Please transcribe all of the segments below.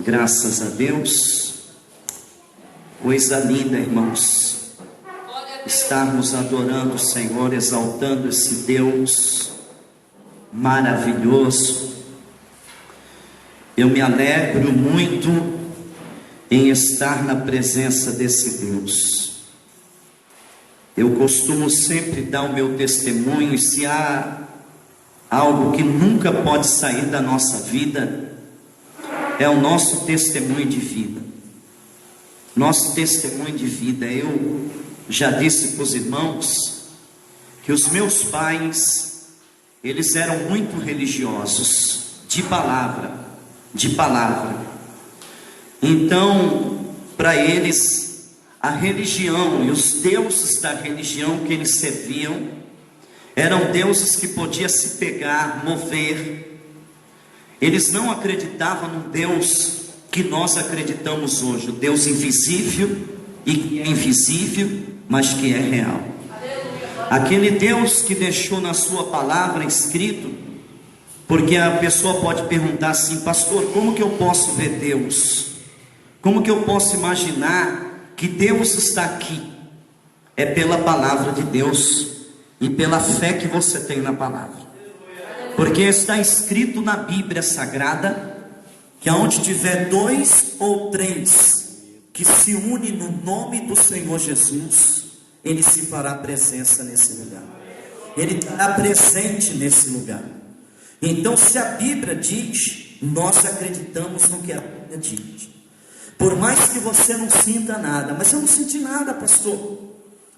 Graças a Deus. Coisa linda, irmãos, estarmos adorando o Senhor, exaltando esse Deus maravilhoso. Eu me alegro muito em estar na presença desse Deus. Eu costumo sempre dar o meu testemunho, e se há algo que nunca pode sair da nossa vida, é o nosso testemunho de vida. Nosso testemunho de vida. Eu já disse para os irmãos que os meus pais, eles eram muito religiosos, de palavra. Então, para eles, a religião e os deuses da religião que eles serviam eram deuses que podiam se pegar, mover. Eles não acreditavam no Deus que nós acreditamos hoje, o Deus invisível e que é invisível, mas que é real. Aquele Deus que deixou na sua palavra escrito, porque a pessoa pode perguntar assim: pastor, como que eu posso ver Deus? Como que eu posso imaginar que Deus está aqui? É pela palavra de Deus e pela fé que você tem na palavra. Porque está escrito na Bíblia Sagrada que aonde tiver 2 ou 3 que se unem no nome do Senhor Jesus, Ele se fará presença nesse lugar. Ele estará presente nesse lugar. Então, se a Bíblia diz, nós acreditamos no que a Bíblia diz. Por mais que você não sinta nada, mas eu não senti nada, pastor.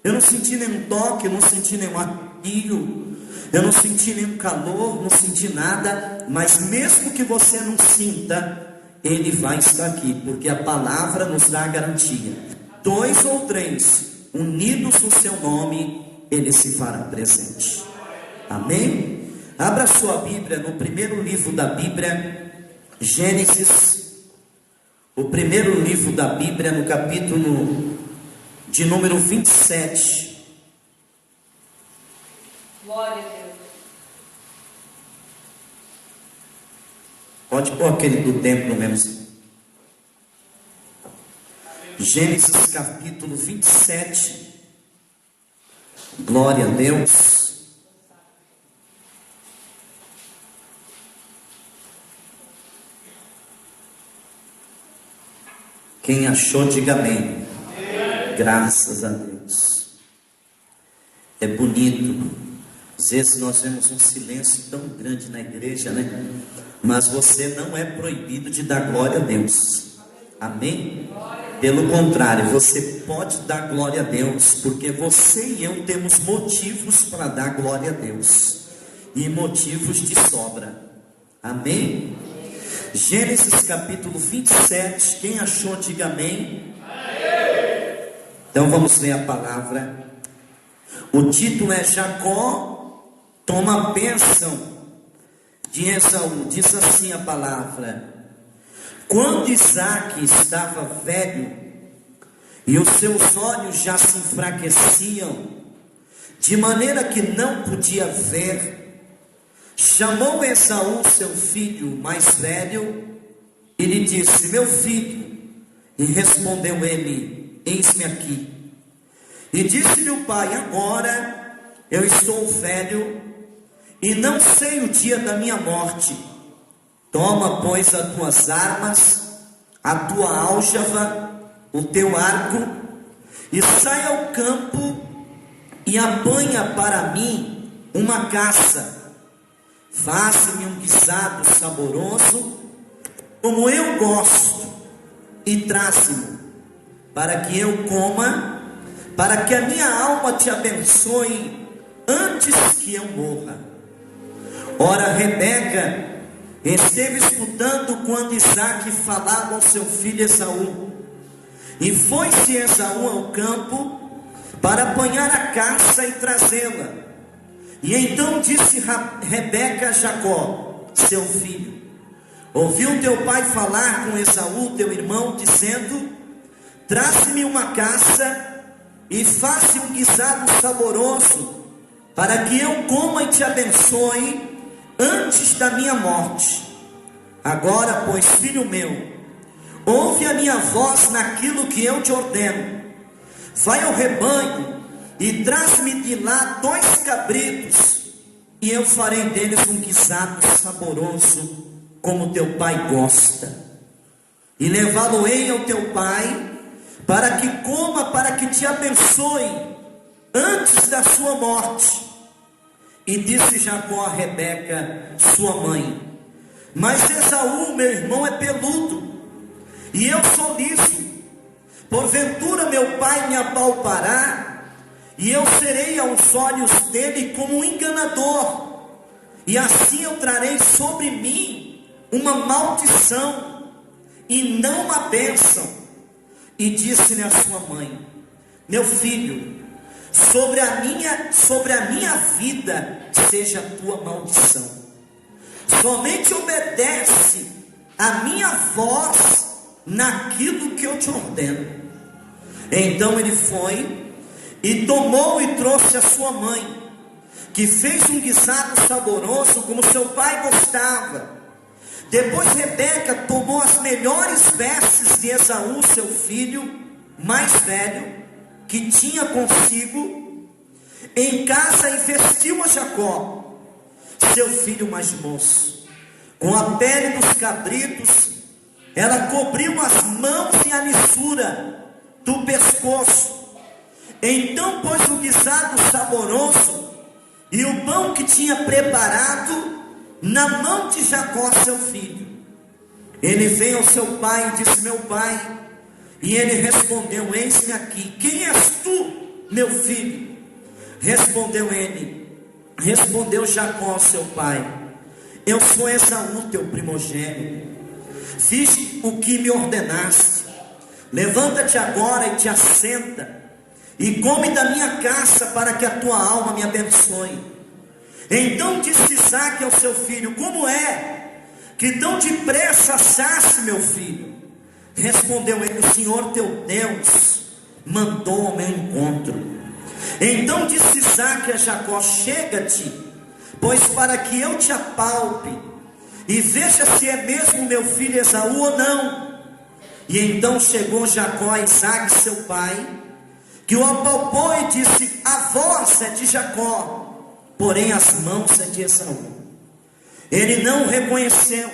Eu não senti nenhum toque, eu não senti nenhum arrepio, eu não senti nenhum calor, não senti nada. Mas mesmo que você não sinta, Ele vai estar aqui, porque a palavra nos dá a garantia: 2 ou 3 unidos no seu nome, Ele se fará presente. Amém? Abra sua Bíblia no primeiro livro da Bíblia, Gênesis. O primeiro livro da Bíblia, no capítulo de número 27. Glória a Deus. Pode pôr aquele do templo mesmo. Gênesis capítulo 27. Glória a Deus. Quem achou, diga amém. Graças a Deus. É bonito. Às vezes nós vemos um silêncio tão grande na igreja, né? Mas você não é proibido de dar glória a Deus. Amém? Pelo contrário, você pode dar glória a Deus, porque você e eu temos motivos para dar glória a Deus, e motivos de sobra. Amém? Gênesis capítulo 27. Quem achou, diga amém. Então vamos ler a palavra. O título é: Jacó toma a bênção de Esaú. Diz assim a palavra: quando Isaque estava velho e os seus olhos já se enfraqueciam, de maneira que não podia ver, chamou Esaú seu filho mais velho e lhe disse: meu filho. E respondeu ele: eis-me aqui. E disse-lhe o pai: agora eu estou velho e não sei o dia da minha morte. Toma, pois, as tuas armas, a tua áljava, o teu arco, e sai ao campo e apanha para mim uma caça. Faça-me um guisado saboroso, como eu gosto, e traze-me, para que eu coma, para que a minha alma te abençoe antes que eu morra. Ora, Rebeca esteve escutando quando Isaque falava ao seu filho Esaú. E foi-se Esaú ao campo para apanhar a caça e trazê-la. E então disse Rebeca a Jacó, seu filho: ouviu teu pai falar com Esaú, teu irmão, dizendo: traze-me uma caça e faça um guisado saboroso, para que eu coma e te abençoe antes da minha morte. Agora, pois, filho meu, ouve a minha voz naquilo que eu te ordeno. Vai ao rebanho e traz-me de lá 2 cabritos, e eu farei deles um guisado saboroso, como teu pai gosta. E levá-lo-ei ao teu pai, para que coma, para que te abençoe antes da sua morte. E disse Jacó a Rebeca, sua mãe: mas Esaú, meu irmão, é peludo, e eu sou liso. Porventura meu pai me apalpará, e eu serei aos olhos dele como um enganador, e assim eu trarei sobre mim uma maldição, e não uma bênção. E disse-lhe a sua mãe: meu filho, sobre a minha vida seja a tua maldição. Somente obedece a minha voz naquilo que eu te ordeno. Então ele foi e tomou e trouxe a sua mãe, que fez um guisado saboroso como seu pai gostava. Depois Rebeca tomou as melhores vestes de Esaú, seu filho mais velho, que tinha consigo em casa, e vestiu a Jacó, seu filho mais moço. Com a pele dos cabritos ela cobriu as mãos e a lisura do pescoço. Então pôs o guisado saboroso e o pão que tinha preparado na mão de Jacó, seu filho. Ele veio ao seu pai e disse: meu pai. E ele respondeu: eis-me aqui. Quem és tu, meu filho? Respondeu Jacó, seu pai: eu sou Esaú, teu primogênito. Fiz o que me ordenaste. Levanta-te agora e te assenta, e come da minha caça, para que a tua alma me abençoe. Então disse Isaque ao seu filho: como é que tão depressa assaste, meu filho? Respondeu ele: o Senhor teu Deus mandou ao meu encontro. Então disse Isaque a Jacó: chega-te, pois para que eu te apalpe, e veja se é mesmo meu filho Esaú ou não. E então chegou Jacó a Isaque seu pai, que o apalpou e disse: a voz é de Jacó, porém as mãos é de Esaú. Ele não o reconheceu,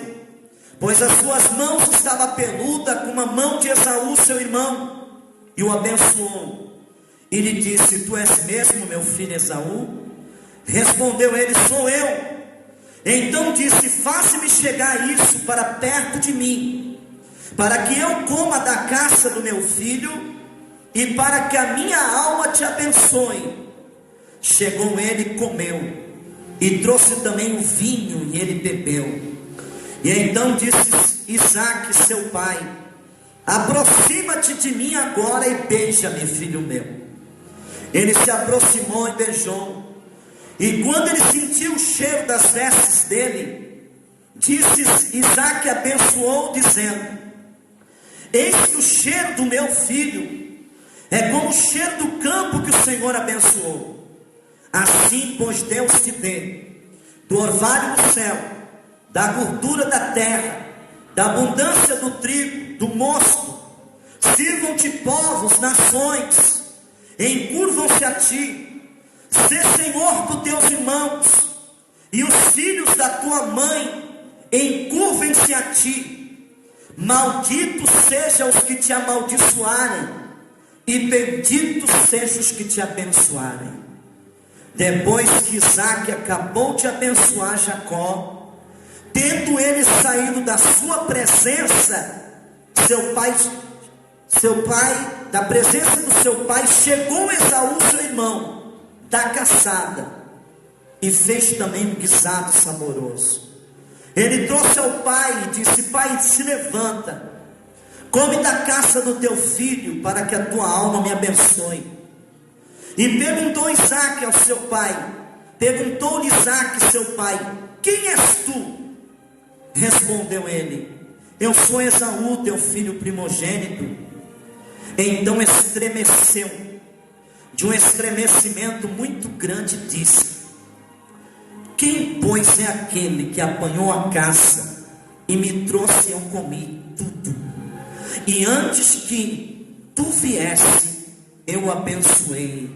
pois as suas mãos estavam peludas como a mão de Esaú seu irmão, e o abençoou. E lhe disse: tu és mesmo meu filho Esaú? Respondeu ele: sou eu. Então disse: faça-me chegar isso para perto de mim, para que eu coma da caça do meu filho, e para que a minha alma te abençoe. Chegou ele e comeu, e trouxe também o vinho, e ele bebeu. E então disse Isaque seu pai: aproxima-te de mim agora e beija-me, filho meu. Ele se aproximou e beijou. E quando ele sentiu o cheiro das vestes dele, disse Isaque, abençoou, dizendo: eis que o cheiro do meu filho é como o cheiro do campo que o Senhor abençoou. Assim, pois, Deus te dê do orvalho do céu, da gordura da terra, da abundância do trigo, do mosto. Sirvam-te povos, nações, encurvam-se a ti. Sê senhor dos teus irmãos, e os filhos da tua mãe encurvem-se a ti. Malditos sejam os que te amaldiçoarem, e benditos sejam os que te abençoarem. Depois que Isaque acabou de abençoar Jacó, tendo ele saído da sua presença, da presença do seu pai, chegou Esaú seu irmão da caçada, e fez também um guisado saboroso. Ele trouxe ao pai e disse: pai, se levanta, come da caça do teu filho, para que a tua alma me abençoe. E perguntou-lhe Isaque seu pai: quem és tu? Respondeu ele: eu sou Esaú, teu filho primogênito. Então estremeceu, de um estremecimento muito grande, disse: quem, pois, é aquele que apanhou a caça e me trouxe, e eu comi tudo? E antes que tu viesse, eu o abençoei,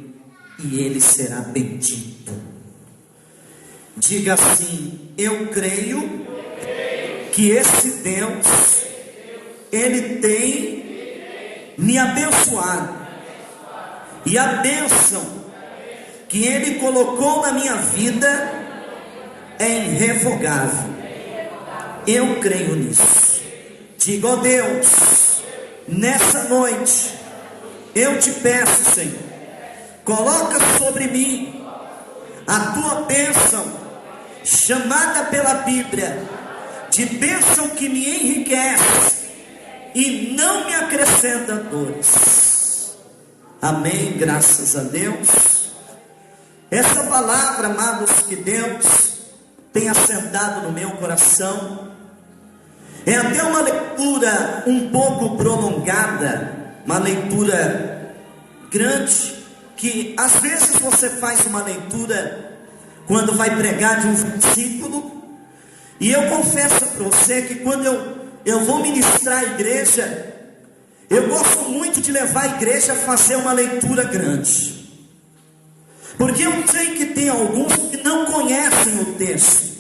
e ele será bendito. Diga assim: eu creio que esse Deus, ele tem me abençoado, e a bênção que ele colocou na minha vida é irrevogável. Eu creio nisso. Diga: ó Deus, nessa noite eu te peço, Senhor, coloca sobre mim a tua bênção, chamada pela Bíblia de bênção que me enriquece e não me acrescenta dores. Amém, graças a Deus. Essa palavra, amados, que Deus tem assentado no meu coração, é até uma leitura um pouco prolongada, uma leitura grande, que às vezes você faz uma leitura quando vai pregar de um versículo, e eu confesso para você que quando eu vou ministrar a igreja, eu gosto muito de levar a igreja a fazer uma leitura grande, porque eu sei que tem alguns que não conhecem o texto,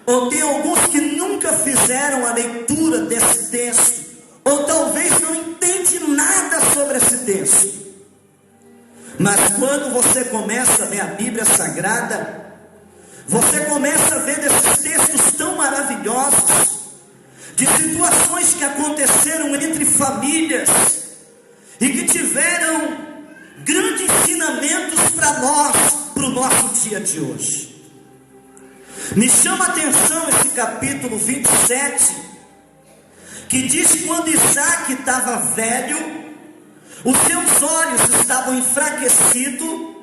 ou tem alguns que nunca fizeram a leitura desse texto, ou talvez não entende nada sobre esse texto. Mas quando você começa a ler a Bíblia Sagrada, você começa a ver desses textos tão maravilhosos, de situações que aconteceram entre famílias, e que tiveram grandes ensinamentos para nós, para o nosso dia de hoje. Me chama a atenção esse capítulo 27, que diz que quando Isaac estava velho, os seus olhos estavam enfraquecidos,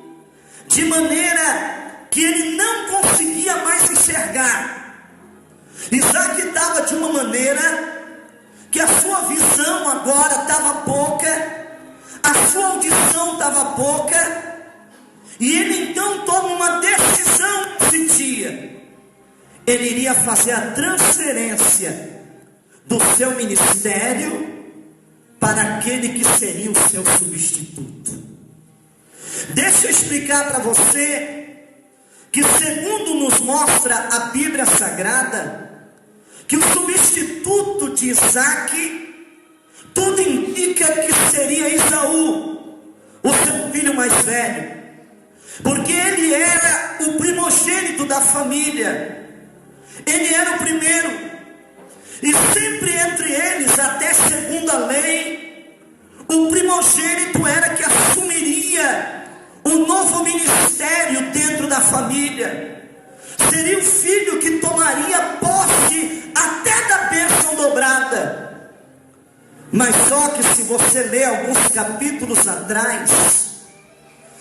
de maneira que ele não conseguia mais enxergar. Isaac estava de uma maneira que a sua visão agora estava pouca, a sua audição estava pouca, e ele então toma uma decisão nesse dia. Ele iria fazer a transferência do seu ministério para aquele que seria o seu substituto. Deixa eu explicar para você que, segundo nos mostra a Bíblia Sagrada, que o substituto de Isaac, tudo indica que seria Esaú, o seu filho mais velho, porque ele era o primogênito da família, ele era o primeiro. E sempre entre eles, até segundo a lei, o primogênito era que assumiria um novo ministério dentro da família. Seria o filho que tomaria posse até da bênção dobrada. Mas só que se você ler alguns capítulos atrás,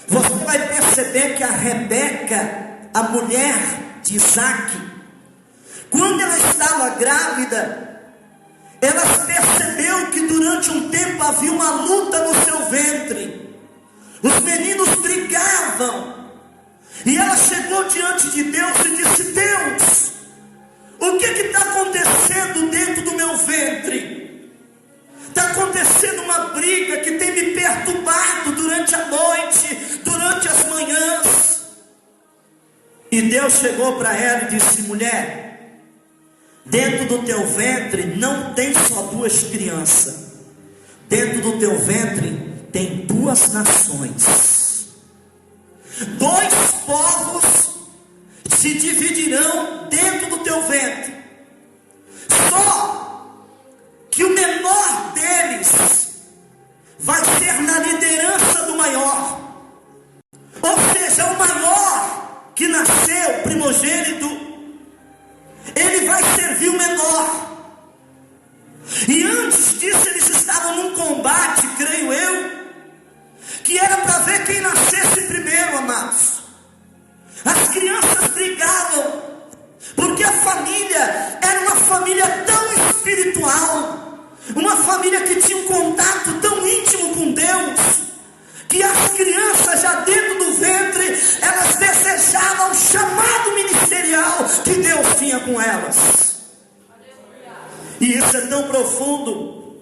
você vai perceber que a Rebeca, a mulher de Isaac, quando ela estava grávida, ela percebeu que durante um tempo havia uma luta no seu ventre. Os meninos brigavam. E ela chegou diante de Deus e disse: Deus, o que está acontecendo dentro do meu ventre? Está acontecendo uma briga que tem me perturbado durante a noite, durante as manhãs. E Deus chegou para ela e disse: mulher, dentro do teu ventre não tem só duas crianças. Dentro do teu ventre tem duas nações. Dois povos se dividirão dentro do teu ventre. Só que o menor deles vai ser na liderança do maior. Ou seja, o maior que nasceu, primogênito, ele vai servir o menor. E antes disso eles estavam num combate, creio eu, que era para ver quem nascesse primeiro, amados. As crianças brigavam, porque a família era uma família tão espiritual, uma família que tinha um contato tão íntimo com Deus, que as crianças já dentro do ventre, elas desejavam o chamado ministerial que Deus tinha com elas. E isso é tão profundo,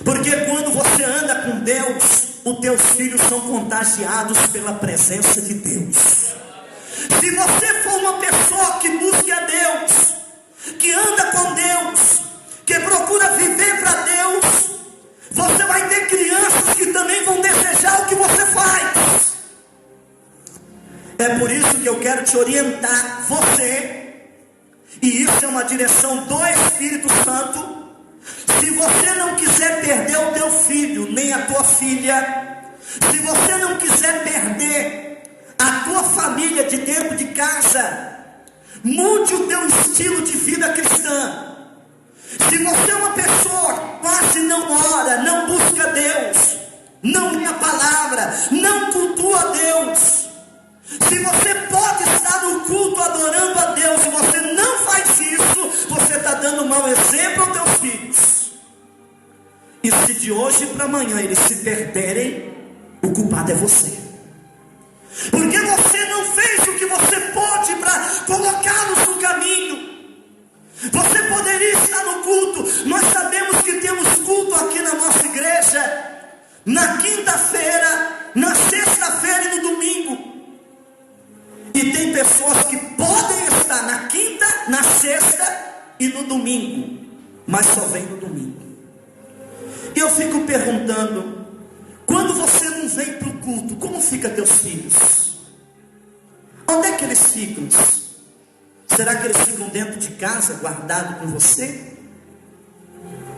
Porque quando você anda com Deus, os teus filhos são contagiados pela presença de Deus. Se você for uma pessoa que busca a Deus, que anda com Deus, que procura viver para Deus, você vai ter crianças que também vão desejar o que você faz. É por isso que eu quero te orientar, você, e isso é uma direção do Espírito Santo. Se você não quiser perder o teu filho, nem a tua filha, se você não quiser perder a tua família de dentro de casa, mude o teu estilo de vida cristã. Se você é uma pessoa que quase não ora, não busca Deus, não lê a palavra, não cultua Deus, se você pode estar no culto adorando a Deus e você não faz isso, você está dando um mau exemplo aos teus filhos. E se de hoje para amanhã eles se perderem, o culpado é você. Porque você não fez o que você pode para colocá-los no caminho. Você poderia estar no culto. Nós sabemos que temos culto aqui na nossa igreja, na quinta-feira, na sexta-feira e no domingo. E tem pessoas que podem estar na quinta, na sexta e no domingo, mas só vem no domingo. E eu fico perguntando, quando você não vem para o culto, como fica teus filhos? Onde é que eles ficam? Será que eles ficam dentro de casa, guardados com você?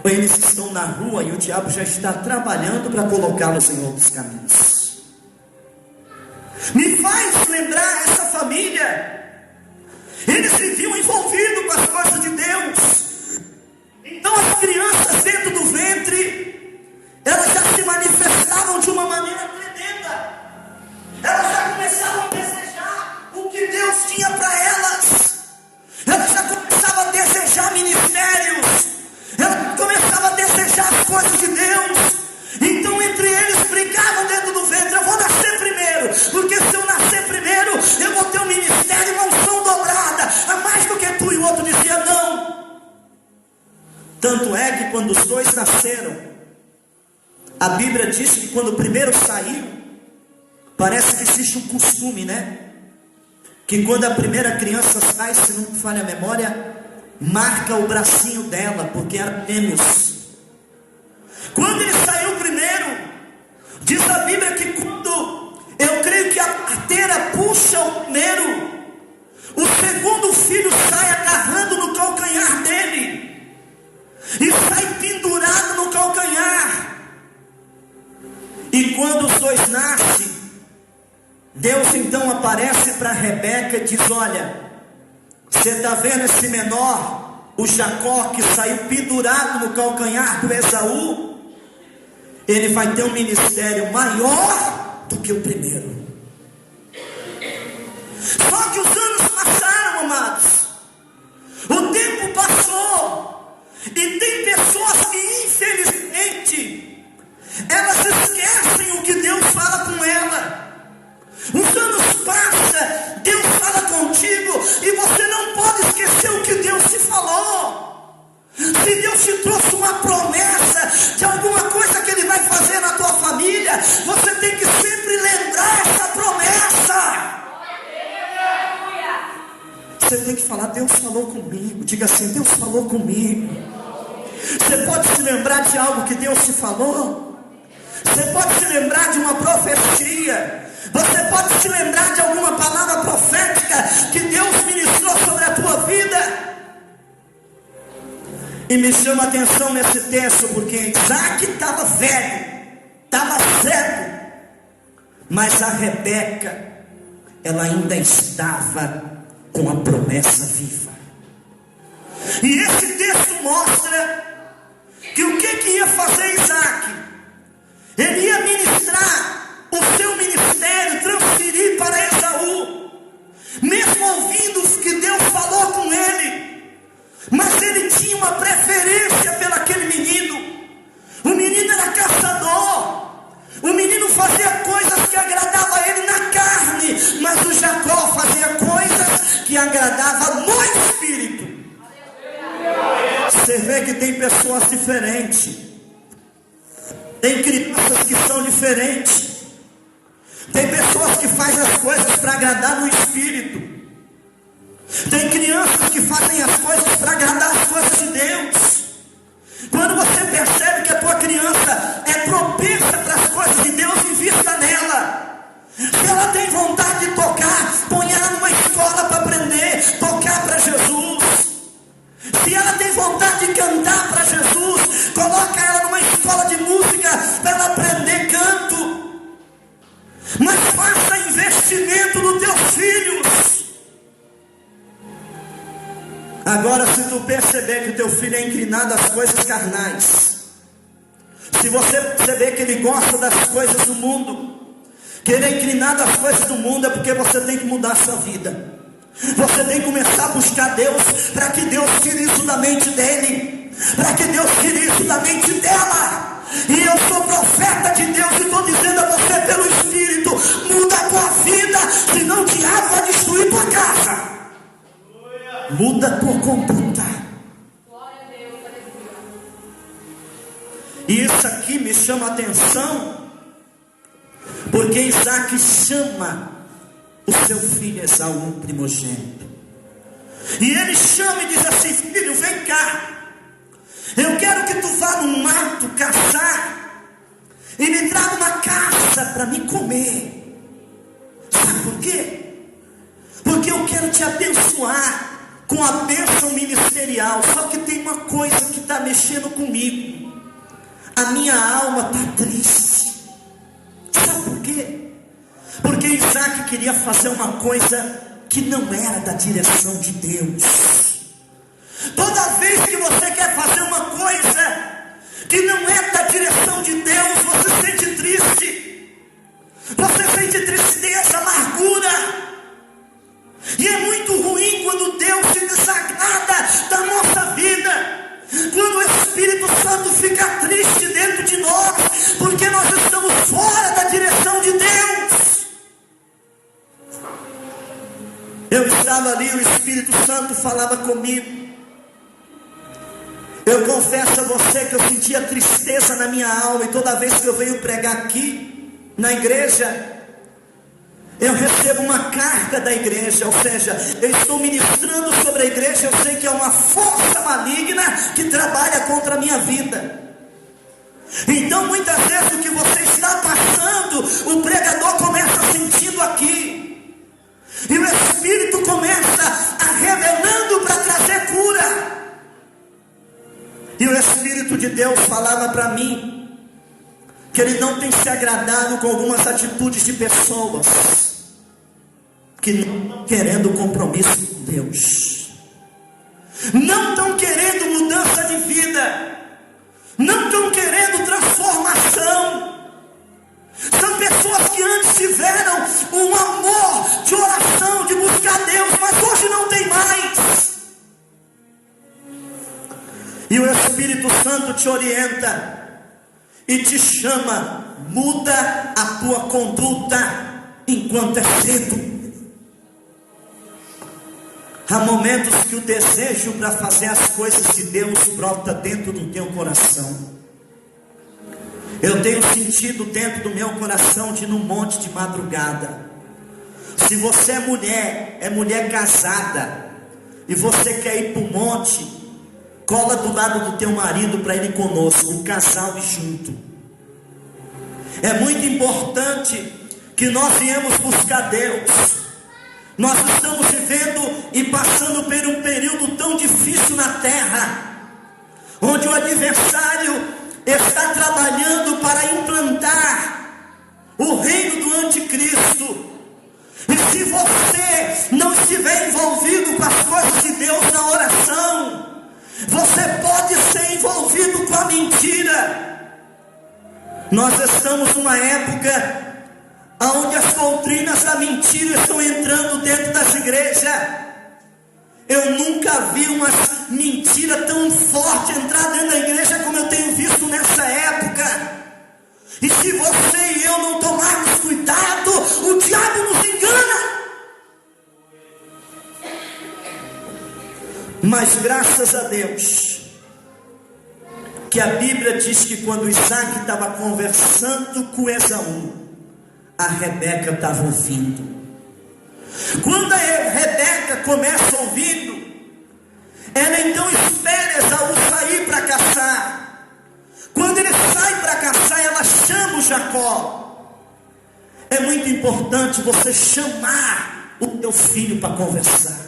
Ou eles estão na rua e o diabo já está trabalhando para colocá-los em outros caminhos? Me faz lembrar essa família. Eles viviam envolvidos com as coisas de Deus. Então as crianças dentro do ventre, elas já se manifestavam de uma maneira tremenda. Elas já começavam a desejar o que Deus tinha para elas. Elas já começavam a desejar ministérios. Elas começavam a desejar as coisas de Deus. Então entre eles brigavam dentro do ventre. Eu vou nascer primeiro, porque se eu nascer primeiro, eu vou ter um ministério, uma unção dobrada, a mais do que tu. E o outro dizia não. Tanto é que quando os dois nasceram, a Bíblia diz que quando o primeiro saiu, parece que existe um costume, né? Que quando a primeira criança sai, se não me falha a memória, marca o bracinho dela, porque era gêmeos. Quando ele saiu primeiro, diz a Bíblia que quando, eu creio que a parteira puxa o primeiro, o segundo filho sai agarrando no calcanhar dele, e sai pendurado no calcanhar. E quando os dois nascem, Deus então aparece para Rebeca e diz: olha, você está vendo esse menor, o Jacó, que saiu pendurado no calcanhar do Esaú? Ele vai ter um ministério maior do que o primeiro. Só que os anos passaram, amados. O tempo passou. E tem pessoas que infelizmente elas esquecem o que Deus fala com ela. Os anos passam, Deus fala contigo e você não pode esquecer o que Deus te falou. Se Deus te trouxe uma promessa de alguma coisa que Ele vai fazer na tua família, você tem que sempre lembrar essa promessa. Você tem que falar: Deus falou comigo. Diga assim: Deus falou comigo. Você pode se lembrar de algo que Deus te falou? Você pode se lembrar de uma profecia? Você pode se lembrar de alguma palavra profética que Deus ministrou sobre a tua vida? E me chama a atenção nesse texto, porque Isaac estava velho, estava cego, mas a Rebeca, ela ainda estava com a promessa viva. E esse texto mostra que o que ia fazer Isaac? Ele ia ministrar o seu ministério, transferir para Esaú, mesmo ouvindo que Deus falou com ele. Mas ele tinha uma preferência pelo aquele menino. O menino era caçador. O menino fazia coisas que agradavam a ele na carne, mas o Jacó fazia coisas que agradavam no espírito. Você vê que tem pessoas diferentes. Tem crianças que são diferentes. Tem pessoas que fazem as coisas para agradar no espírito. Tem crianças que fazem as coisas para agradar as coisas de Deus. Quando você percebe que a tua criança é propensa para as coisas de Deus, invista nela. Se ela tem vontade de tocar, põe ela numa escola para aprender, tocar para Jesus. Se ela tem vontade de cantar para Jesus, coloca ela numa escola de música para ela aprender canto. Mas faça investimento nos teus filhos. Agora, se tu perceber que o teu filho é inclinado às coisas carnais, se você perceber que ele gosta das coisas do mundo, que ele é inclinado às coisas do mundo, é porque você tem que mudar a sua vida. Você tem que começar a buscar Deus, para que Deus tire isso da mente dele, para que Deus tire isso da mente dela. E eu sou profeta de Deus e estou dizendo a você pelo Espírito: muda a tua vida, senão o diabo vai destruir tua casa. Muda a tua conduta. E isso aqui me chama a atenção, porque Isaac chama o seu filho Esaú, primogênito. E ele chama e diz assim: filho, vem cá. Eu quero que tu vá no mato caçar e me traga uma caça para me comer. Sabe por quê? Porque eu quero te abençoar com a bênção ministerial. Só que tem uma coisa que está mexendo comigo. A minha alma está triste. Sabe por quê? Porque Isaac queria fazer uma coisa que não era da direção de Deus. Toda vez que você quer fazer uma coisa que não é da direção de Deus, você sente triste. Você sente tristeza, amargura. E é muito ruim quando Deus se desagrada da nossa vida. Quando o Espírito Santo fica triste dentro de nós, porque nós estamos fora da direção de Deus. Eu estava ali, o Espírito Santo falava comigo. Eu confesso a você que eu sentia tristeza na minha alma, e toda vez que eu venho pregar aqui na igreja, eu recebo uma carga da igreja, ou seja, eu estou ministrando sobre a igreja. Eu sei que é uma força maligna que trabalha contra a minha vida. Então muitas vezes o que você está passando, o pregador começa sentindo aqui, e o Espírito começa a revelando para trazer cura. E o Espírito de Deus falava para mim que Ele não tem se agradado com algumas atitudes de pessoas que não estão querendo compromisso com Deus, não estão querendo mudança de vida, não estão querendo transformação. São pessoas que antes tiveram um amor de oração, de buscar Deus, mas hoje não tem mais. E o Espírito Santo te orienta e te chama: muda a tua conduta enquanto é cedo. Há momentos que o desejo para fazer as coisas de Deus brota dentro do teu coração. Eu tenho sentido dentro do meu coração de ir num monte de madrugada. Se você é mulher casada, e você quer ir para o monte, cola do lado do teu marido para ir conosco, o casal ir junto. É muito importante que nós viemos buscar Deus. Nós estamos vivendo e passando por um período tão difícil na terra, onde o adversário está trabalhando para implantar o reino do anticristo. E se você não estiver envolvido com as coisas de Deus na oração, você pode ser envolvido com a mentira. Nós estamos numa época onde as doutrinas da mentira estão entrando dentro das igrejas. Eu nunca vi uma mentira tão forte entrar dentro da igreja como eu tenho visto nessa época. E se você e eu não tomarmos cuidado, o diabo nos engana. Mas graças a Deus, que a Bíblia diz que quando Isaac estava conversando com Esaú, a Rebeca estava ouvindo. Quando a Rebeca começa ouvindo, ela então espera Esaú sair para caçar. Quando ele sai para caçar, ela chama o Jacó. É muito importante você chamar o teu filho para conversar.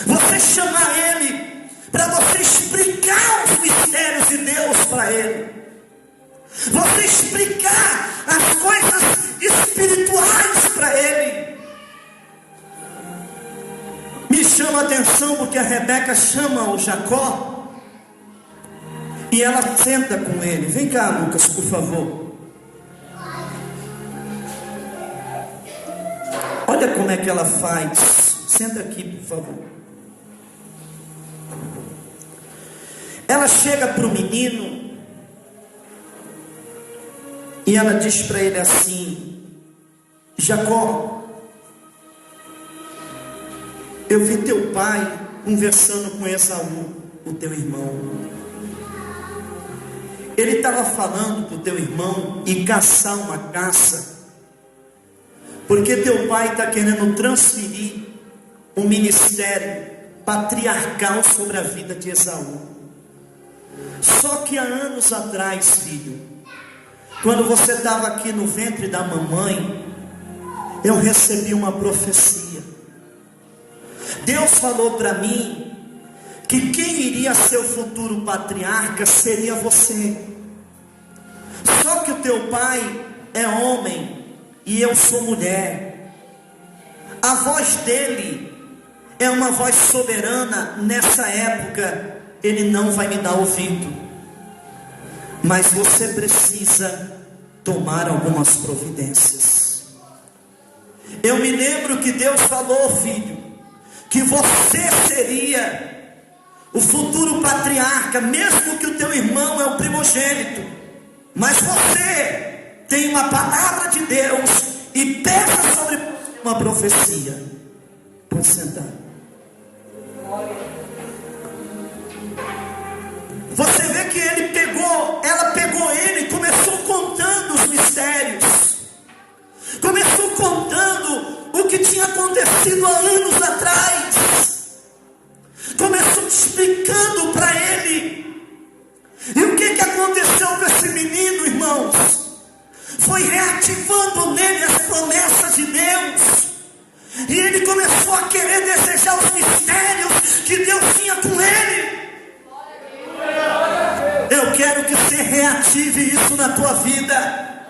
Você chamar ele para você explicar os mistérios de Deus para ele. Você explicar as coisas espirituais para ele. Me chama a atenção porque a Rebeca chama o Jacó e ela senta com ele. Vem cá, Lucas, por favor. Olha como é que ela faz. Senta aqui, por favor. Ela chega para o menino e ela diz para ele assim: Jacó, eu vi teu pai conversando com Esaú, o teu irmão. Ele estava falando para o teu irmão ir caçar uma caça, porque teu pai está querendo transferir um ministério patriarcal sobre a vida de Esaú. Só que há anos atrás, filho, quando você estava aqui no ventre da mamãe, eu recebi uma profecia. Deus falou para mim que quem iria ser o futuro patriarca seria você. Só que o teu pai é homem e eu sou mulher. A voz dele é uma voz soberana. Nessa época ele não vai me dar ouvido, mas você precisa tomar algumas providências. Eu me lembro que Deus falou, filho, que você seria o futuro patriarca, mesmo que o teu irmão é o primogênito, mas você tem uma palavra de Deus e pesa sobre uma profecia. Pode sentar. Você vê que ela pegou ele e começou contando os mistérios. Começou contando o que tinha acontecido há anos atrás. Começou explicando para ele. E o que aconteceu com esse menino, irmãos? Foi reativando nele as promessas de Deus. E ele começou a querer desejar os mistérios que Deus tinha com ele. Eu quero que você reative isso na tua vida.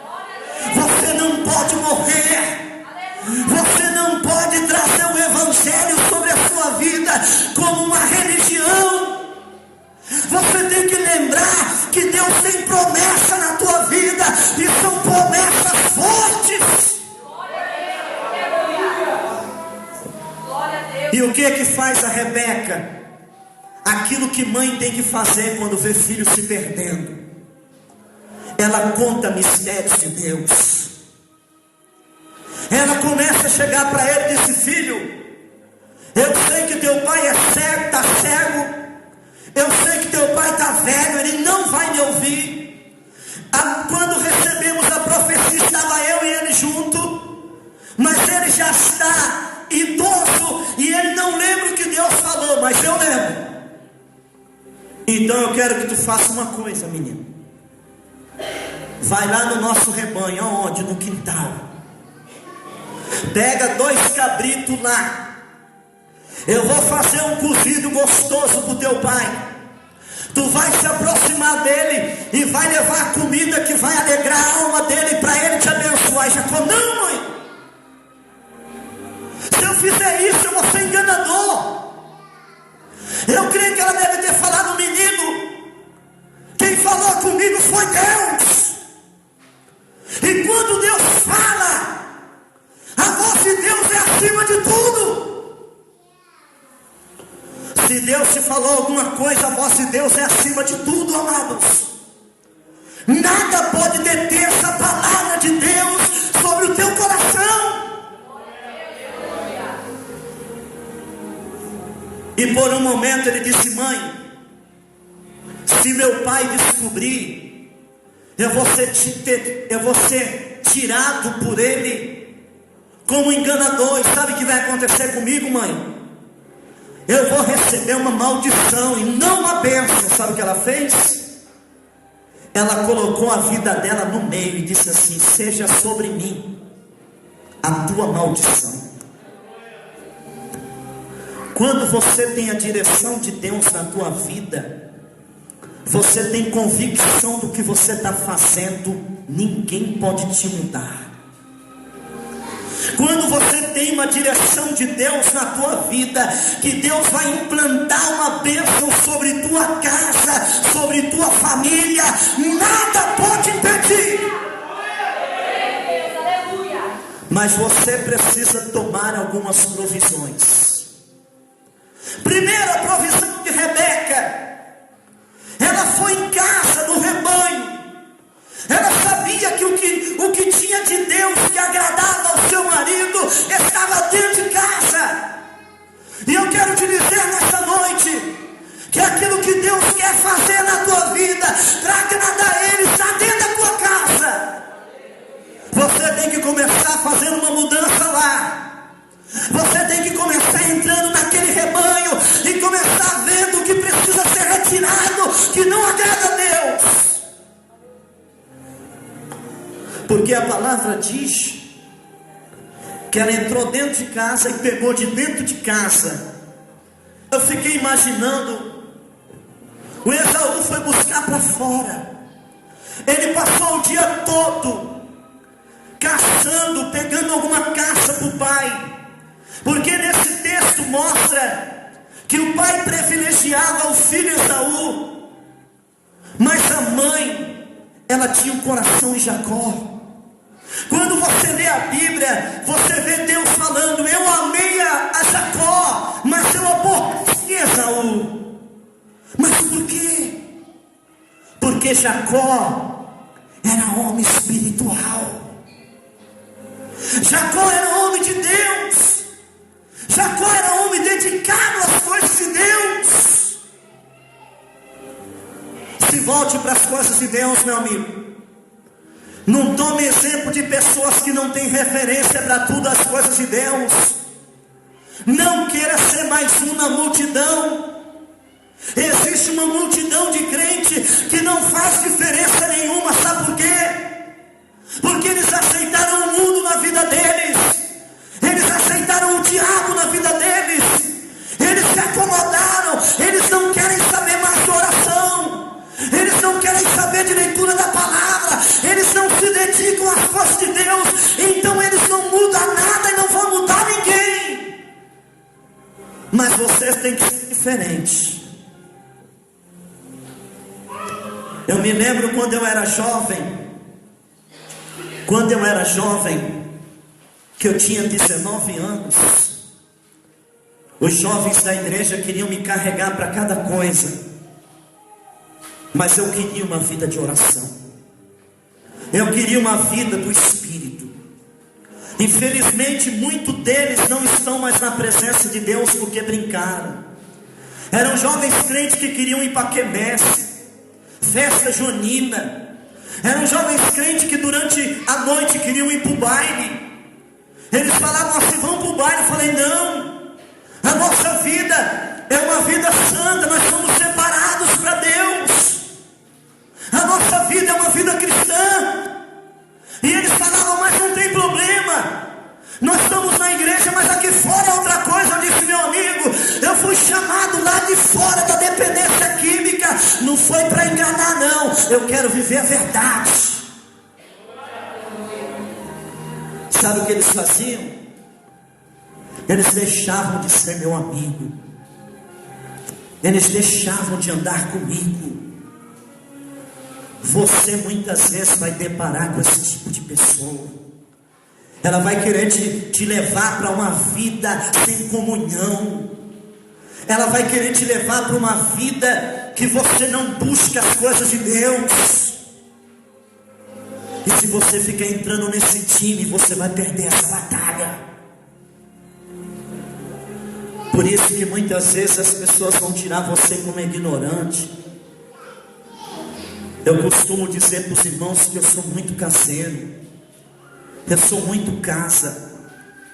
Você não pode morrer. Você não pode trazer o evangelho sobre a sua vida como uma religião. Você tem que lembrar que Deus tem promessa na tua vida, e são promessas fortes. E o que é que faz a Rebeca? Aquilo que mãe tem que fazer quando vê filho se perdendo. Ela conta mistérios de Deus. Ela começa a chegar para ele e diz: filho, eu sei que teu pai é cego, está cego. Eu sei que teu pai está velho, ele não vai me ouvir. Quando recebemos a profecia, estava eu e ele junto, mas ele já está idoso e ele não lembra o que Deus falou, mas eu lembro. Então eu quero que tu faça uma coisa, menino. Vai lá no nosso rebanho. Aonde? No quintal. Pega 2 cabritos lá. Eu vou fazer um cozido gostoso para o teu pai. Tu vai se aproximar dele e vai levar a comida que vai alegrar a alma dele para ele te abençoar. E Jacó: não, mãe, se eu fizer isso eu vou ser enganador. Eu creio que ela deve ter falado: menino, quem falou comigo foi Deus. E quando Deus fala, a voz de Deus é acima de tudo. Se Deus te falou alguma coisa, a voz de Deus é acima de tudo, amados. Nada pode deter essa palavra de Deus sobre o teu coração. E por um momento ele disse: mãe, Se meu pai descobrir, eu vou ser tirado por ele como enganador. E sabe o que vai acontecer comigo, mãe? Eu vou receber uma maldição e não uma bênção. Sabe o que ela fez? Ela colocou a vida dela no meio e disse assim: seja sobre mim a tua maldição. Quando você tem a direção de Deus na tua vida, você tem convicção do que você está fazendo, ninguém pode te mudar. Quando você tem uma direção de Deus na tua vida, que Deus vai implantar uma bênção sobre tua casa, sobre tua família, nada pode impedir. Mas você precisa tomar algumas provisões. Primeira provisão de Rebeca, ela foi em casa do rebanho. Ela sabia que o que tinha de Deus que agradava ao seu marido estava dentro de casa. E eu quero te dizer nessa noite que aquilo que Deus quer fazer na tua vida para agradar a Ele está dentro da tua casa. Você tem que começar fazendo uma mudança lá. Você tem que começar entrando naquele rebanho e começar vendo o que precisa ser retirado, que não agrada a Deus. Porque a palavra diz que ela entrou dentro de casa e pegou de dentro de casa. Eu fiquei imaginando, o Esaú foi buscar para fora. Ele passou o dia todo caçando, pegando alguma caça para o pai. Porque nesse texto mostra que o pai privilegiava o filho Esaú, mas a mãe, ela tinha um coração em Jacó. Quando você lê a Bíblia, você vê Deus falando: eu amei a Jacó, mas eu aborreci Esaú. Mas por quê? Porque Jacó era homem espiritual. Jacó era homem de Deus. Jacó era homem dedicado às coisas de Deus. Se volte para as coisas de Deus, meu amigo. Não tome exemplo de pessoas que não têm referência para tudo as coisas de Deus. Não queira ser mais um na multidão. Existe uma multidão de crentes que não faz diferença nenhuma. Sabe por quê? Porque eles aceitaram o mundo na vida deles. Eles aceitaram o diabo na vida deles. Eles se acomodaram. Eles não querem saber mais de oração. Eles não querem saber de leitura da palavra. Eles não se dedicam às coisas de Deus. Então eles não mudam nada e não vão mudar ninguém. Mas vocês têm que ser diferentes. Eu me lembro quando eu era jovem. Que eu tinha 19 anos. Os jovens da igreja queriam me carregar para cada coisa. Mas eu queria uma vida de oração. Eu queria uma vida do Espírito. Infelizmente, muitos deles não estão mais na presença de Deus porque brincaram. Eram jovens crentes que queriam ir para quermesse, festa junina. Eram jovens crentes que durante a noite queriam ir para o baile. Eles falavam assim: vamos para o baile. Eu falei: não, a nossa vida é uma vida santa. Nós somos separados para Deus. A nossa vida é uma vida cristã. E eles falavam: mas não tem problema, nós estamos na igreja, mas aqui fora é outra coisa. Eu disse: meu amigo, eu fui chamado lá de fora da dependência química. Não foi para enganar, não. Eu quero viver a verdade. Sabe o que eles faziam? Eles deixavam de ser meu amigo. Eles deixavam de andar comigo. Você muitas vezes vai deparar com esse tipo de pessoa. Ela vai querer te levar para uma vida sem comunhão. Ela vai querer te levar para uma vida que você não busca as coisas de Deus. E se você ficar entrando nesse time, você vai perder essa batalha. Por isso que muitas vezes as pessoas vão tirar você como ignorante. Eu costumo dizer para os irmãos que eu sou muito caseiro, eu sou muito casa,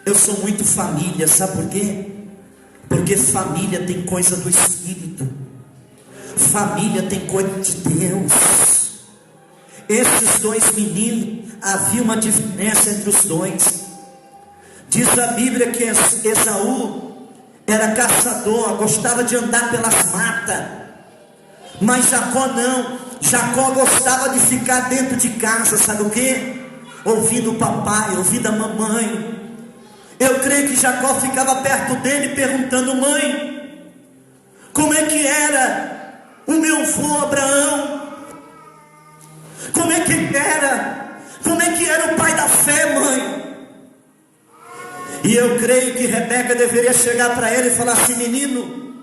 eu sou muito família. Sabe por quê? Porque família tem coisa do Espírito, família tem coisa de Deus. Esses dois meninos, havia uma diferença entre os dois. Diz a Bíblia que Esaú era caçador, gostava de andar pelas matas, mas Jacó não. Jacó gostava de ficar dentro de casa, sabe o que? Ouvindo o papai, ouvindo a mamãe. Eu creio que Jacó ficava perto dele perguntando: mãe, como é que era o meu avô Abraão? Como é que era? Como é que era o pai da fé, mãe? E eu creio que Rebeca deveria chegar para ele e falar assim: menino,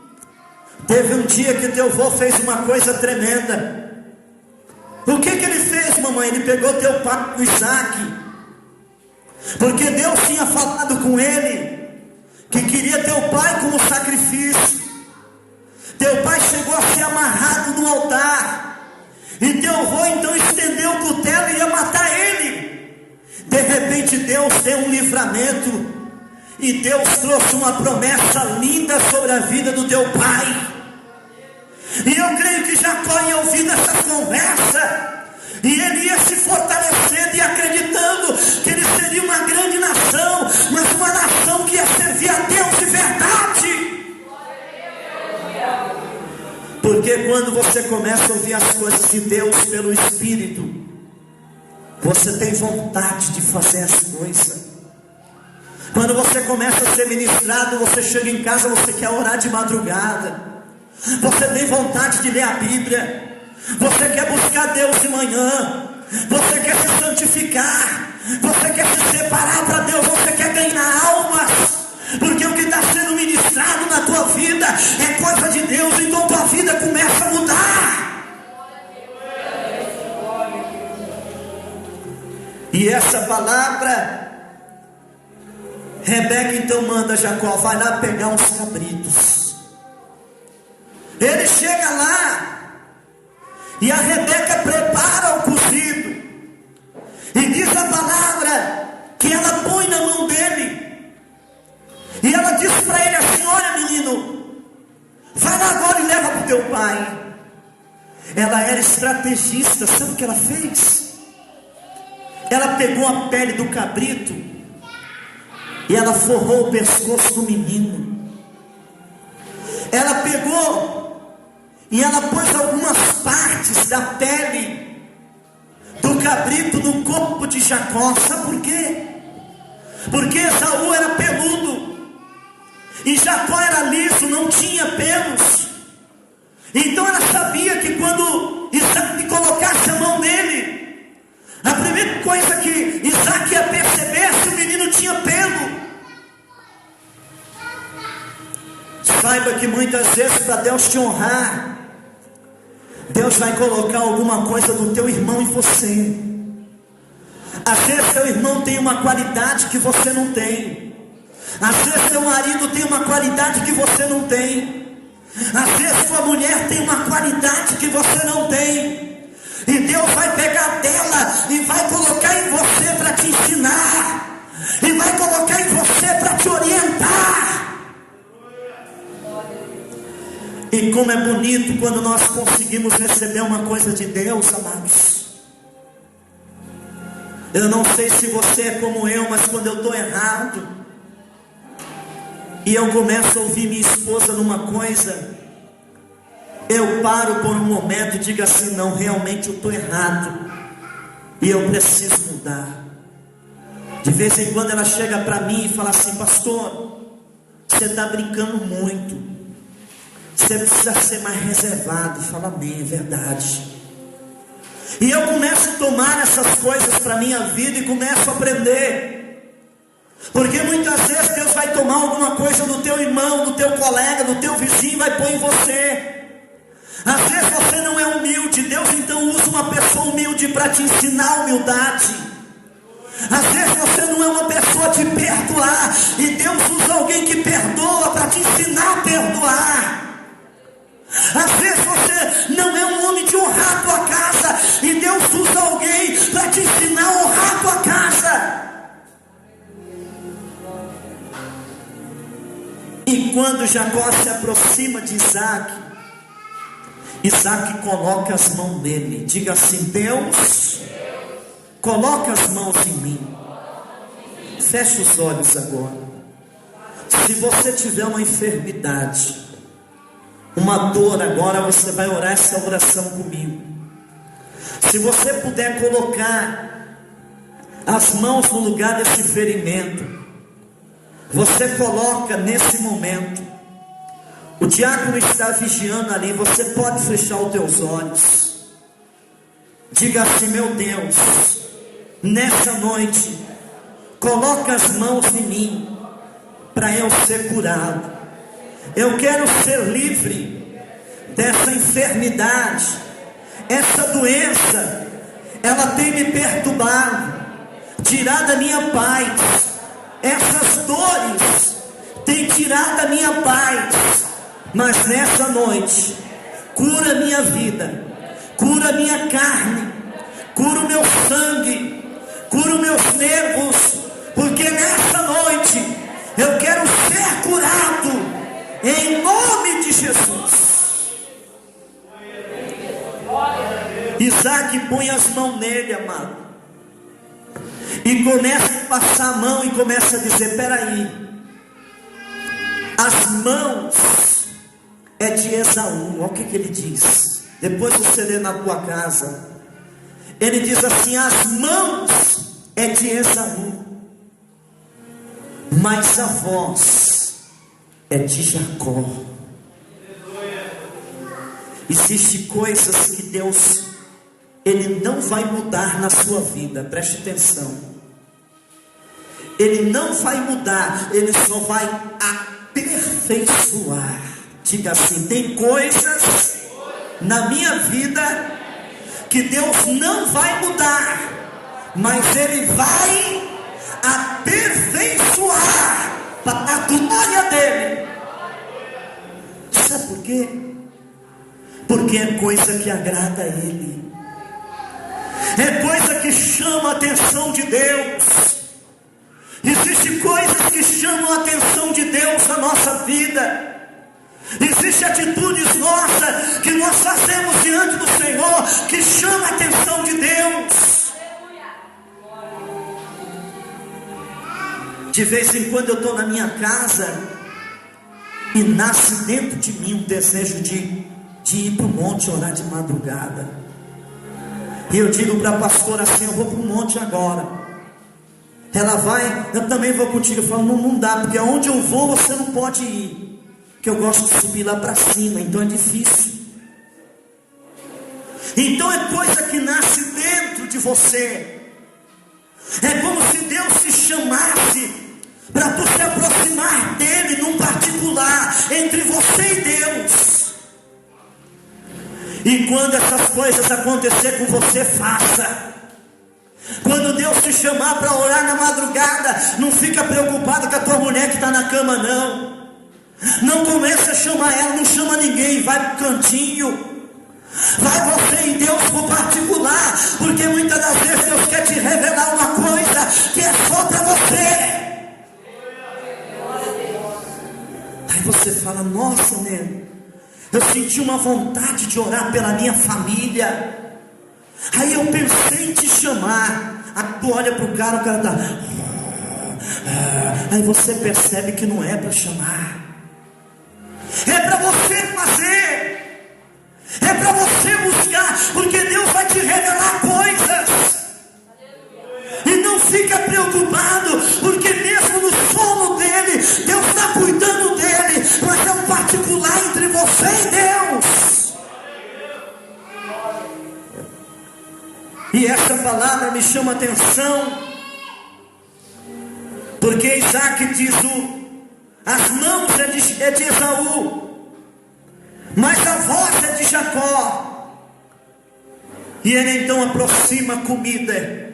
teve um dia que teu avô fez uma coisa tremenda. O que ele fez, mamãe? Ele pegou teu pai, o Isaac, porque Deus tinha falado com ele que queria teu pai como sacrifício. Teu pai chegou a ser amarrado no altar, e teu avô então estendeu o cutelo e ia matar ele. De repente Deus deu um livramento, e Deus trouxe uma promessa linda sobre a vida do teu pai. E eu creio que Jacó ia ouvindo essa conversa, e ele ia se fortalecendo e acreditando que ele seria uma grande nação, mas uma nação que ia servir a Deus de verdade. Porque quando você começa a ouvir as coisas de Deus pelo Espírito, você tem vontade de fazer as coisas. Quando você começa a ser ministrado, você chega em casa, você quer orar de madrugada, você tem vontade de ler a Bíblia, você quer buscar Deus de manhã, você quer se santificar, você quer se separar para Deus, você quer ganhar almas, porque o que está sendo ministrado na tua vida é coisa de Deus, então tua vida começa a mudar. E essa palavra, Rebeca então manda Jacó: vai lá pegar uns cabritos. Ele chega lá, e a Rebeca prepara o cozido, e diz a palavra que ela põe na mão dele, e ela diz para ele assim: olha menino, vai lá agora e leva para o teu pai. Ela era estrategista. Sabe o que ela fez? Ela pegou a pele do cabrito e ela forrou o pescoço do menino. Ela pegou e ela pôs algumas partes da pele do cabrito no corpo de Jacó. Sabe por quê? Porque Esaú era peludo e Jacó era liso, não tinha pelos. Então ela sabia que quando Isaac colocasse a mão nele, a primeira coisa que Isaac ia perceber é se o menino tinha pelo. Saiba que muitas vezes, para Deus te honrar, Deus vai colocar alguma coisa do teu irmão em você. Às vezes teu irmão tem uma qualidade que você não tem. Às vezes teu marido tem uma qualidade que você não tem. Às vezes tua mulher tem uma qualidade que você não tem. E Deus vai pegar dela e vai colocar em você para te ensinar, e vai colocar em você para te orientar. E como é bonito quando nós conseguimos receber uma coisa de Deus, amados. Eu não sei se você é como eu, mas quando eu estou errado e eu começo a ouvir minha esposa numa coisa, eu paro por um momento e digo assim: não, realmente eu estou errado e eu preciso mudar. De vez em quando ela chega para mim e fala assim: pastor, você está brincando muito, você precisa ser mais reservado. Fala: amém, é verdade. E eu começo a tomar essas coisas para a minha vida e começo a aprender. Porque muitas vezes Deus vai tomar alguma coisa do teu irmão, do teu colega, do teu vizinho e vai pôr em você. Às vezes você não é humilde, Deus então usa uma pessoa humilde para te ensinar a humildade. Às vezes você não é uma pessoa de perdoar, e Deus usa alguém que perdoa para te ensinar a perdoar. Às vezes você não é um homem de honrar a tua casa, quando Jacó se aproxima de Isaac, Isaac coloca as mãos nele. Diga assim: Deus, coloca as mãos em mim. Feche os olhos agora. Se você tiver uma enfermidade, uma dor, agora você vai orar essa oração comigo. Se você puder colocar as mãos no lugar desse ferimento, você coloca nesse momento. O diácono está vigiando ali. Você pode fechar os teus olhos. Diga assim: meu Deus, nessa noite, coloca as mãos em mim, para eu ser curado. Eu quero ser livre dessa enfermidade. Essa doença, ela tem me perturbado, tirado a minha paz. Essas dores têm tirado a minha paz. Mas nessa noite, cura a minha vida, cura a minha carne, cura o meu sangue, cura os meus nervos, porque nessa noite eu quero ser curado, em nome de Jesus. Isaac põe as mãos nele, amado, e começa a passar a mão e começa a dizer: peraí, as mãos é de Esaú. Olha o que ele diz. Depois você lê na tua casa. Ele diz assim: as mãos é de Esaú, mas a voz é de Jacó. Existem coisas que Deus, Ele não vai mudar na sua vida. Preste atenção. Ele não vai mudar, Ele só vai aperfeiçoar. Diga assim: tem coisas na minha vida que Deus não vai mudar, mas Ele vai aperfeiçoar para a glória dEle. Sabe por quê? Porque é coisa que agrada a Ele, é coisa que chama a atenção de Deus. Existem coisas que chamam a atenção de Deus na nossa vida. Existem atitudes nossas que nós fazemos diante do Senhor que chama a atenção de Deus. De vez em quando eu estou na minha casa e nasce dentro de mim um desejo de ir para o monte orar de madrugada. E eu digo para a pastora assim: eu vou para o monte agora. Ela vai, eu também vou contigo. Eu falo: não dá, porque aonde eu vou você não pode ir, porque eu gosto de subir lá para cima, então é difícil. Então é coisa que nasce dentro de você. É como se Deus te chamasse para tu se aproximar dele num particular, entre você e Deus. E quando essas coisas acontecer com você, faça. Quando Deus te chamar para orar na madrugada, não fica preocupado com a tua mulher que está na cama, não. Não começa a chamar ela, não chama ninguém, vai para o cantinho. Vai você e Deus para o particular, porque muitas das vezes Deus quer te revelar uma coisa que é só para você. Aí você fala: nossa, né? Eu senti uma vontade de orar pela minha família. Aí eu pensei em te chamar. Aí tu olha para o cara está. Aí você percebe que não é para chamar, é para você fazer, é para você buscar, porque Deus vai te revelar coisas. E não fica preocupado, porque mesmo no sono dele, Deus está cuidando dele, mas é um particular entre você e Deus. E essa palavra me chama a atenção, porque Isaac diz: as mãos é de Esaú, mas a voz é de Jacó. E ele então aproxima a comida.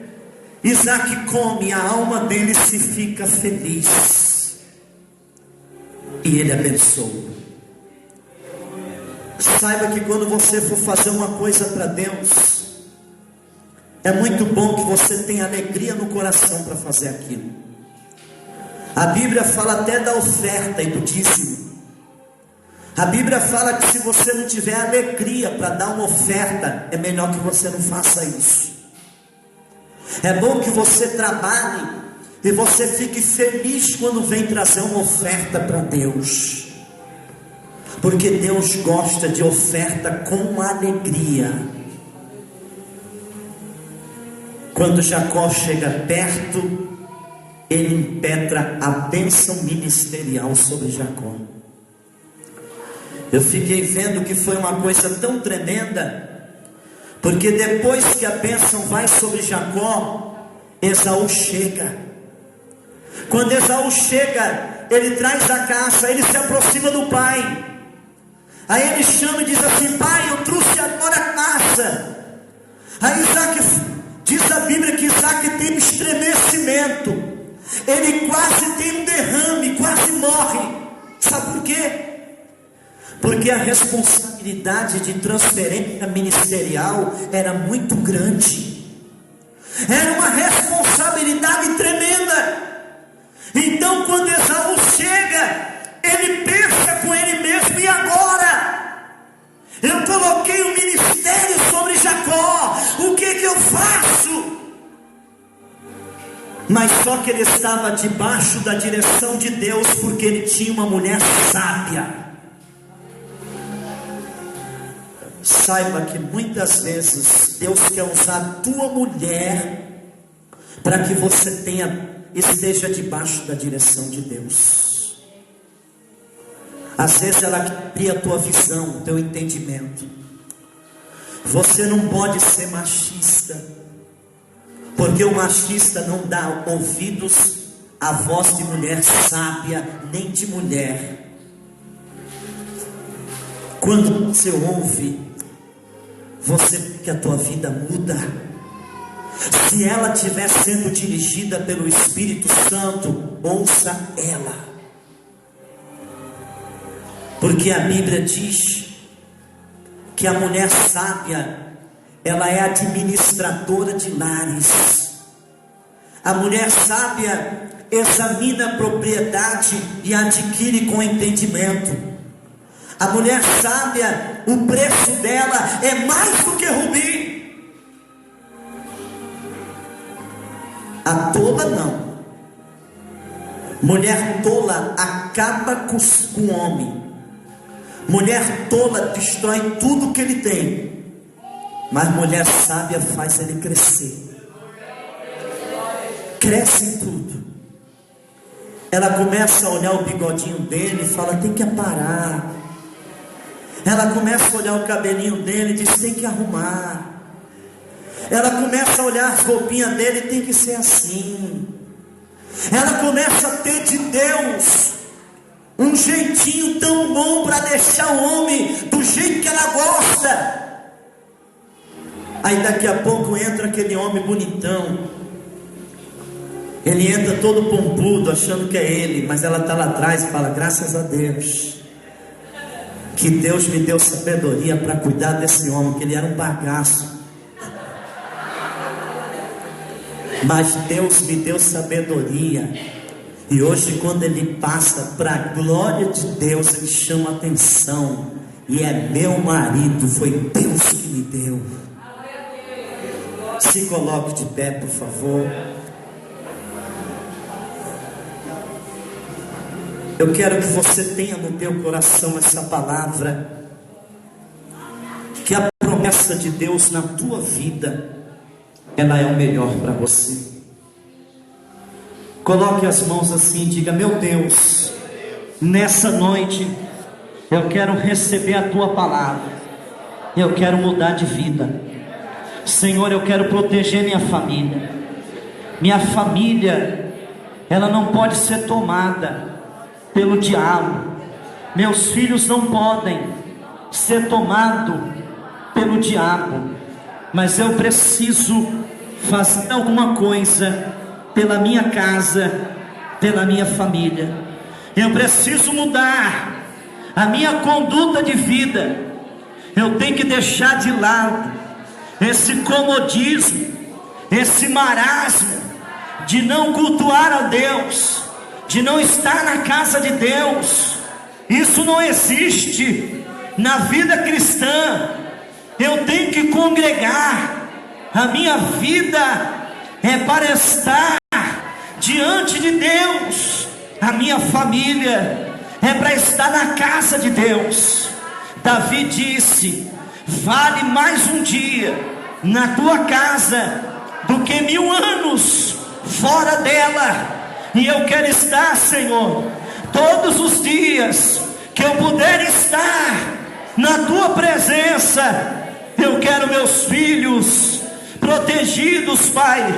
Isaac come, a alma dele se fica feliz, e ele abençoa. Saiba que quando você for fazer uma coisa para Deus, é muito bom que você tenha alegria no coração para fazer aquilo. A Bíblia fala até da oferta e do dízimo. A Bíblia fala que se você não tiver alegria para dar uma oferta, é melhor que você não faça isso. É bom que você trabalhe e você fique feliz quando vem trazer uma oferta para Deus, porque Deus gosta de oferta com alegria. Quando Jacó chega perto, ele impetra a bênção ministerial sobre Jacó. Eu fiquei vendo que foi uma coisa tão tremenda, porque depois que a bênção vai sobre Jacó, Esaú chega. Quando Esaú chega, ele traz a caça, ele se aproxima do pai. Aí ele chama e diz assim: pai, eu trouxe agora a caça. Aí Isaac, diz a Bíblia que Isaac tem um estremecimento, ele quase tem um derrame, quase morre. Sabe por quê? Porque a responsabilidade de transferência ministerial era muito grande, era uma responsabilidade tremenda. Então quando Esaú chega, ele pensa com ele mesmo: e agora? Eu coloquei um ministério sobre Jacó, o que eu faço? Mas só que ele estava debaixo da direção de Deus, porque ele tinha uma mulher sábia. Saiba que muitas vezes Deus quer usar a tua mulher para que você esteja debaixo da direção de Deus. Às vezes ela cria a tua visão, o teu entendimento. Você não pode ser machista, porque o machista não dá ouvidos à voz de mulher sábia, nem de mulher. Quando você ouve, você vê que a tua vida muda. Se ela estiver sendo dirigida pelo Espírito Santo, ouça ela, porque a Bíblia diz que a mulher sábia, ela é administradora de lares. A mulher sábia examina a propriedade e adquire com entendimento. A mulher sábia, o preço dela é mais do que rubi. A tola não. Mulher tola acaba com o homem. Mulher tola destrói tudo que ele tem. Mas mulher sábia faz ele crescer. Cresce em tudo. Ela começa a olhar o bigodinho dele e fala: tem que aparar. Ela começa a olhar o cabelinho dele e diz: tem que arrumar. Ela começa a olhar as roupinhas dele e tem que ser assim. Ela começa a ter de Deus um jeitinho tão bom para deixar o homem do jeito que ela gosta. Aí daqui a pouco entra aquele homem bonitão. Ele entra todo pompudo, achando que é ele, mas ela está lá atrás e fala: graças a Deus, que Deus me deu sabedoria para cuidar desse homem, que ele era um bagaço. Mas Deus me deu sabedoria. E hoje, quando ele passa para a glória de Deus, ele chama atenção. E é meu marido, foi Deus que me deu. Se coloque de pé, por favor. Eu quero que você tenha no teu coração essa palavra, que a promessa de Deus na tua vida, ela é o melhor para você. Coloque as mãos assim e diga: meu Deus, nessa noite eu quero receber a tua palavra, eu quero mudar de vida. Senhor, eu quero proteger minha família. Minha família, ela não pode ser tomada pelo diabo. Meus filhos não podem ser tomados pelo diabo. Mas eu preciso fazer alguma coisa pela minha casa, pela minha família. Eu preciso mudar a minha conduta de vida. Eu tenho que deixar de lado esse comodismo, esse marasmo de não cultuar a Deus, de não estar na casa de Deus. Isso não existe na vida cristã. Eu tenho que congregar. A minha vida é para estar diante de Deus. A minha família é para estar na casa de Deus. Davi disse: vale mais um dia na tua casa do que 1000 anos fora dela. E eu quero estar, Senhor, todos os dias que eu puder estar na tua presença. Eu quero meus filhos protegidos, Pai,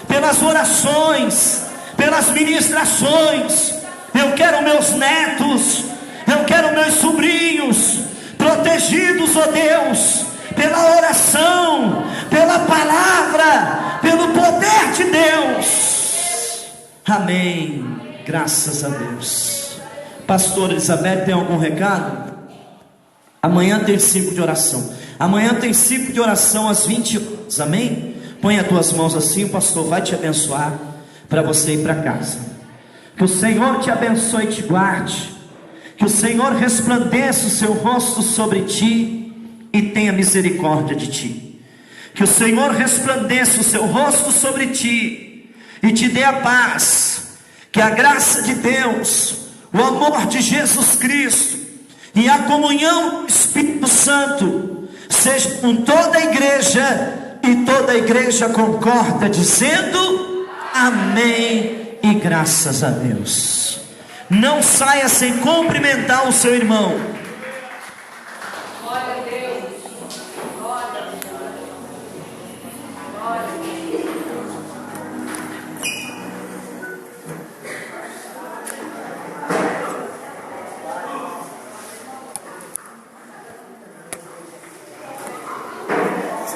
pelas orações, pelas ministrações. Eu quero meus netos, eu quero meus sobrinhos protegidos, ó Deus, pela oração, pela palavra, pelo poder de Deus. Amém. Graças a Deus. Pastor Elizabeth, tem algum recado? Amanhã tem 5 de oração. Amanhã tem 5 de oração às 20 horas. Amém? Põe as tuas mãos assim, o pastor vai te abençoar para você ir para casa. Que o Senhor te abençoe e te guarde. Que o Senhor resplandeça o seu rosto sobre ti e tenha misericórdia de ti. Que o Senhor resplandeça o seu rosto sobre ti e te dê a paz. Que a graça de Deus, o amor de Jesus Cristo e a comunhão do Espírito Santo seja com toda a igreja, e toda a igreja concorda dizendo amém e graças a Deus. Não saia sem cumprimentar o seu irmão.